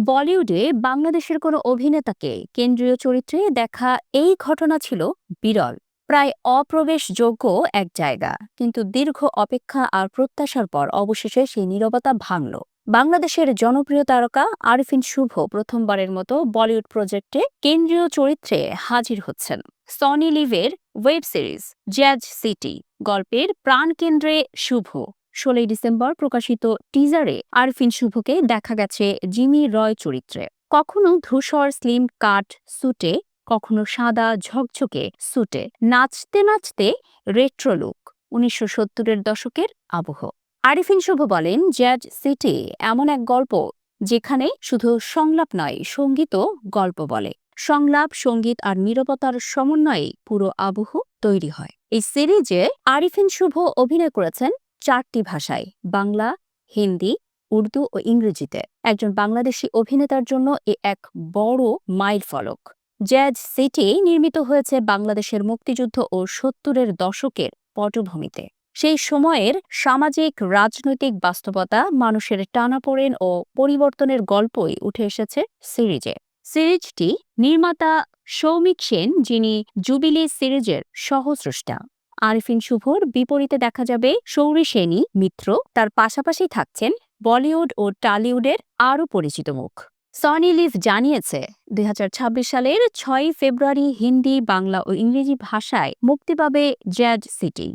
বলিউডে বাংলাদেশের কোনো অভিনেতাকে কেন্দ্রীয় চরিত্রে দেখা এই ঘটনা ছিল বিরল, প্রায় অপ্রবেশযোগ্য এক জায়গা। কিন্তু দীর্ঘ অপেক্ষা আর প্রত্যাশার পর অবশেষে সেই নীরবতা ভাঙল। বাংলাদেশের জনপ্রিয় তারকা আরিফিন শুভ প্রথমবারের মতো বলিউড প্রজেক্টে কেন্দ্রীয় চরিত্রে হাজির হচ্ছেন। সনি লিভের ওয়েব সিরিজ জ্যাজ সিটি গল্পের প্রাণকেন্দ্রে শুভ। ১৬ই ডিসেম্বর প্রকাশিত টিজারে আরফিন শুভকে দেখা গেছে জিমি রয় চরিত্রে। কখনো ধূসর স্লিম কাট স্যুটে, কখনো সাদা ঝকঝকে স্যুটে, নাচতে নাচতে রেট্রো লুক, ১৯৭০-এর দশকের আবহ। আরিফিন শুভ বলেন, জ্যাজ সিটি এমন এক গল্প যেখানে শুধু সংলাপ নয়, সঙ্গীতও গল্প বলে। সংলাপ, সঙ্গীত আর নীরবতার সমন্বয়ে পুরো আবহ তৈরি হয়। এই সিরিজে আরিফিন শুভ অভিনয় করেছেন ৪টি ভাষায়: বাংলা, হিন্দি, উর্দু ও ইংরেজিতে। একজন বাংলাদেশি অভিনেতার জন্য এক বড় মাইলফলক। জ্যাজ সিটি নির্মিত হয়েছে বাংলাদেশের মুক্তিযুদ্ধ ও ৭০-এর দশকের পটভূমিতে। সেই সময়ের সামাজিক রাজনৈতিক বাস্তবতা, মানুষের টানাপোড়েন ও পরিবর্তনের গল্পই উঠে এসেছে সিরিজে। সিরিজটি নির্মাতা সৌমিক সেন, যিনি জুবিলি সিরিজের সহস্রষ্টা। আরিফিন শুভর বিপরীতে দেখা যাবে সৌরি সেনী মিত্র। তার পাশাপাশি থাকছেন বলিউড ও টলিউডের আরও পরিচিত মুখ। সনি লিভ জানিয়েছে, ২০২৬ সালের ৬ই ফেব্রুয়ারি হিন্দি, বাংলা ও ইংরেজি ভাষায় মুক্তি পাবে জ্যাজ সিটি।